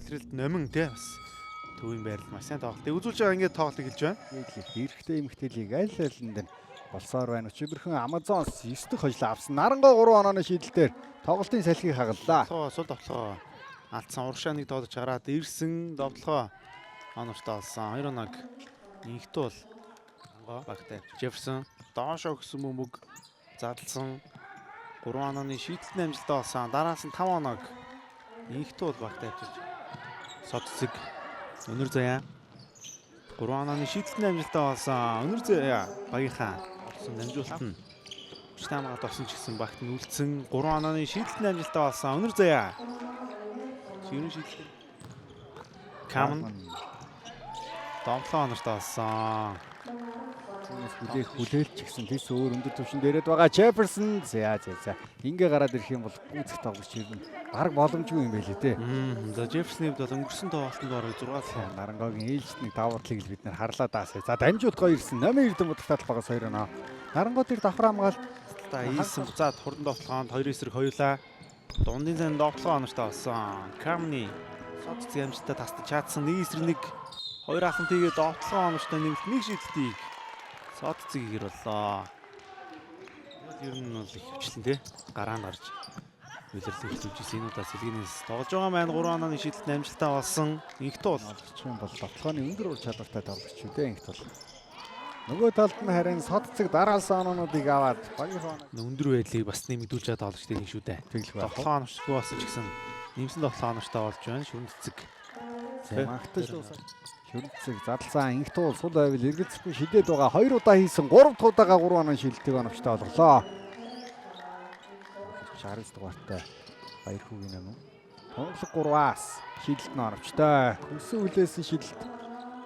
илрэлт номин те бас төвийн байрал маш сайн тоглолт. Үзүүлж байгаа ингээд тоглолт эхэлж байна. Эрэгтэй эмэгтэйлийг аль алинд нь болсоор байна. Өчигдөрхөн Amazons 9 дахь хожил авсан. Нарангой 3 онооны шийдэлээр тоглолтын салхийг хагаллаа. Сул довтлогоо алдсан урагшаа нэг тоодож гараад ирсэн довтлогоо оногтой болсон. 2 оног нэгтүүл багтай. Jefferson доошоо өгсөн бөмбөг задлсан. 3 онооны шийдэлтний амжилттай болсон. Дараас нь 5 оног нэгтүүл багтай авчиж Содцэг өнөр заяа 3 онооны шийдэлтний амжилттай болсон. Өнөр заяа багийнхаа болсон дамжуулалт нь Штамгаад орсон ч гэсэн багт нь үлдсэн 3 онооны шийдэлтний амжилттай болсон. Өнөр заяа ширүүн шийдэлт Камн домтлоо онортой болсон. Хүлээлт ч гэсэн тэс өөр өндөр түвшинд ирээд байгаа Jefferson за. Ингээ гараад ирэх юм бол гүйцэх тоглогч юм. Бараг боломжгүй юм байлээ те. За Jefferson-ийн хувьд бол өнгөрсөн тоглолтод бараг 6 сая Нарангойгийн ээлжтний давуудлыг л бид нэр харлаа даасаа. За дамжуулт гоё ирсэн. Номын эрдэм удагтаад багаас 2 оноо. Нарангой дээр давхар хамгаалт та ийсэн буцаад хурдан довтлогоонд 2 эсрэг хоёулаа. Дундын зэн довтлогоо онортой болсон. Камны Содцэг амжилттай тасдаж чадсан. 1 эсрэг 1 2 ахантыгээ довтлогоо онортой нэмэлт нэг шийдэлтийг Содцэг игэр боллоо. Ер нь бол их хвчлэн те гараанд гарч үлэрлээ хэлүүлжсэн энэ удаа сэлгэнээс тоглож байгаа маань 3 онооны шийдэлтний амжилттай болсон. Инхт бол чинь бол довтлооны өндөр ур чадвартай тоглогч үү те инхт бол. Нөгөө талд нь харин Содцэг дараалсан оноонуудыг аваад багийнхаа өндөр байдлыг бас нэмэгдүүлж байгаа тоглогчдын нэг шүү дээ. Довтлогоо онорчгүй болсон ч гэсэн нэмсэн довтлогоо онортой болж байна. Шүрэнцэг. Магтаж дуусаа. Шүрэнцэг задлсан инх туул сул байвал эргэлзэхгүй шидээд байгаа 2 удаа хийсэн 3 дахь удаага 3 оноо шилдэг оновчтой боллоо. 69 дугаартай баяр хүүгийн юм. Тунгалаг 3-аас шидэлт нь оновчтой. Хүссэн үлээсэн шидэлт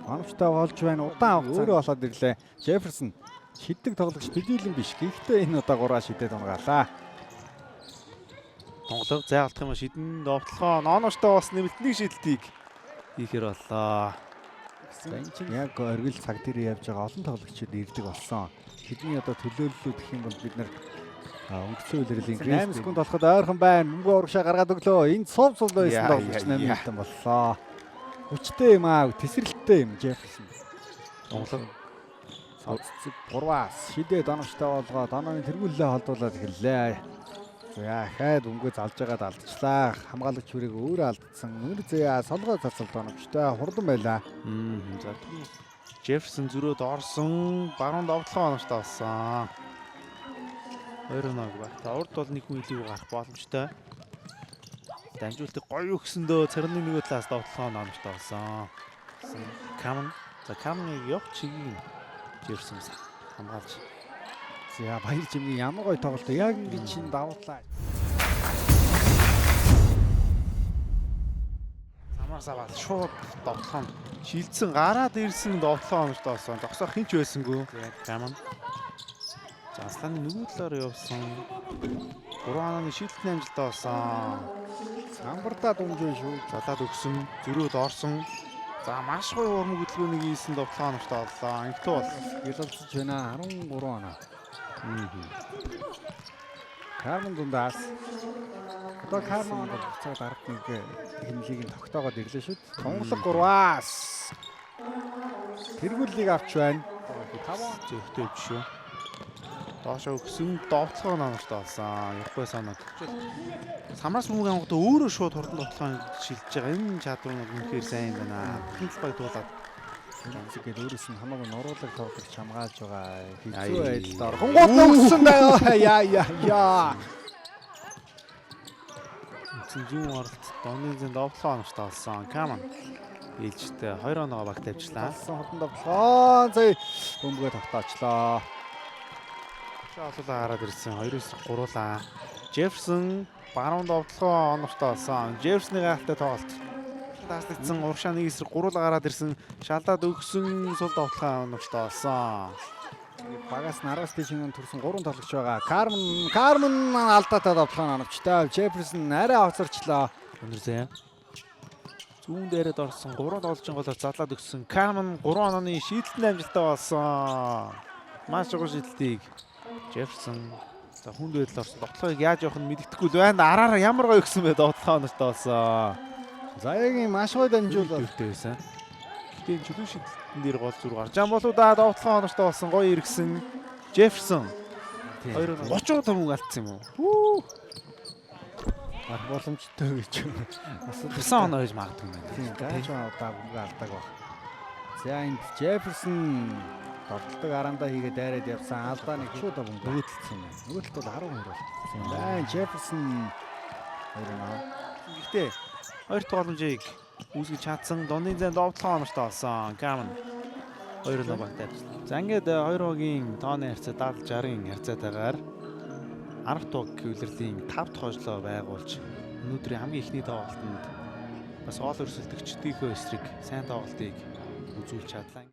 оновчтой болж байна. Удаан өөрөө болоод ирлээ. Jefferson шиддэг тоглогч төдийлөн биш. Гэхдээ энэ удаа 3-аас шидээд унгаалаа. Тунгалаг зайлах юм шидэн довтлогоо оновчтой болсон нэмэлт нэг шидэлтийг хийхэр боллоо. Энэ чинь яг оргил цаг дээр явж байгаа олон тоглогчид ирдэг болсон. Тэдний одоо төлөөллүүд гэх юм бол бид нар өнгөцсөн үйлрэл Инглиз 8 секунд болоход ойрхон байна. Мөнгө урагшаа гаргаад өглөө. Энэ сул байсан тоглогч 8 минутан боллоо. Хүчтэй юм аа, тесрэлттэй юм Jefferson. Тунгалаг Содцэг 3-аас шидээд оновчтой болгоод онооны тэргүүлээ холдуулаад эхэллээ. За хаад өнгөө залж байгаад алдчихлаа. Хамгаалагч хүрээ өөрөө алдсан. Өнөр зэя солгоо цацалт оновчтой хурдан байлаа. За Jefferson зөрөөд орсон. Баруун довтлогоо оновчтой болсон. 2 оног багтаа. Урд бол нэг хүн илүүг гарах боломжтой. Дамжуултыг гоё өгсөндөө царны нөгөө талаас довтлогоо оновчтой болсон. Камн. За Камныг явах чигийг Jefferson хамгаалж. За баяр жимгийн ямар гоё тоглолт. Яг ингэ чинь давуудлаа. Самарсавал шууд довтлоо шилдсэн гараад ирсэн довтлоо оногтой болсон. Зогсоох хинч байсангүй. Камн. За Асланы нөгөө талаар явсан. 3 онооны шийдэлтний амжилттай болсон. Самбардаа дүнжээ шүү. Залаад өгсөн, зөрөөд орсон. За маш гоё урмаг хөдөлгөөнийг хийсэн довтлоо оногтой боллоо. Инхтүү бол Гэлэлцэж байна 13 оноо. Карман дундаас. Одоо Карман бол буцаад ард нэг хэмлэгийг нь тогтоогоод ирлээ шүү. Тунгалаг 3-аас тэргүүллийг авч байна. 5 зөвхтэй биш шүү. Доошоо өгсөн довтлогоо оновчтой болсон. Явахгүй санаад. Самраас бөмбөг ангуудаа өөрөө шууд хурдан довтлогоо шилжиж байгаа. Энэ чадвар нь үнэхээр сайн юм байна. Бүхэн талбай дуулаад Жиггээд өөрөөс нь хамаагүй нуруулаг тоглож хамгаалж байгаа. Хэцүү байдалд орхонгууд өгсөн байгаа. Яа. Зүүн оролт Донны зэн довтлогоо оновчтой болсон. Камн ээлжтэй 2 оноо баг тавьчлаа. Хурдан довтлогоо зэ бөмбөгөө тогтоочлоо. Шаалуулаа гараад ирсэн 2-3 гуруулаа. Jefferson баруун довтлогоо оновчтой болсон. Jefferson-ы гайхалтай тоглолт. Таслагдсан урагшаа 1 эсрэг 3 гараад ирсэн. Шалдаад өгсөн сул довтлогоо оновчтой болсон. Багаас нараас дэжин төрсэн 3 тоглогч байгаа. Карман алдаатай довтлогоо оновчтой. Jefferson арай хоцорчлоо. Өнөр зэ. Зүүн дээрээ орсон 3 тоглолчийн голоор задлаад өгсөн. Камн 3 онооны шийдэлтний амжилттай болсон. Маш гоо шийдэлтийг Jefferson за хүнд байдал орсон. Довтлогыг яаж явах нь мэддэхгүй л байна. Араараа ямар гоё өгсөн бэ довтлогоо онортой болсон. Заяагийн маш гоё дамжуулал. Дүүртэй байсан. Гэтэ энэ чөлөө шидэлтэн дээр гол зүрх гарч байгаа болоо да довтлохоо оноштой болсон гоё иргсэн Джефферсон 2-30 мөнгө алдсан юм уу? Арга боломжтой гэж асуусан. Гэсэн оноо гэж магадгүй юм байна. Тийм гайж удаа мөнгө алдаг баг. За энд Джефферсон тоглолтог араандаа хийгээд дайраад явсан алдаа нэг шууд мөнгө нөгөөдөлсөн юм. Нөгөөдөлт бол 12 болсон. Байн Джефферсон 2-1. Гэхдээ хоёр дахь боломжийг үүсгэж чадсан дундын зэн довтлохоо оноштой болсон. Камен 2-1 багтаа. За ингээд 2-2-ийн тооны харьцаа 70-60-ын харьцаатайгаар 10 дугаар хөвлөлийн 5 дахь хожлоо байгуулж өнөөдрийн хамгийн ихний тоглолтод бас гол өрсөлдөгчдийнхөө эсрэг сайн тоглолтыг үзүүлж чадлаа.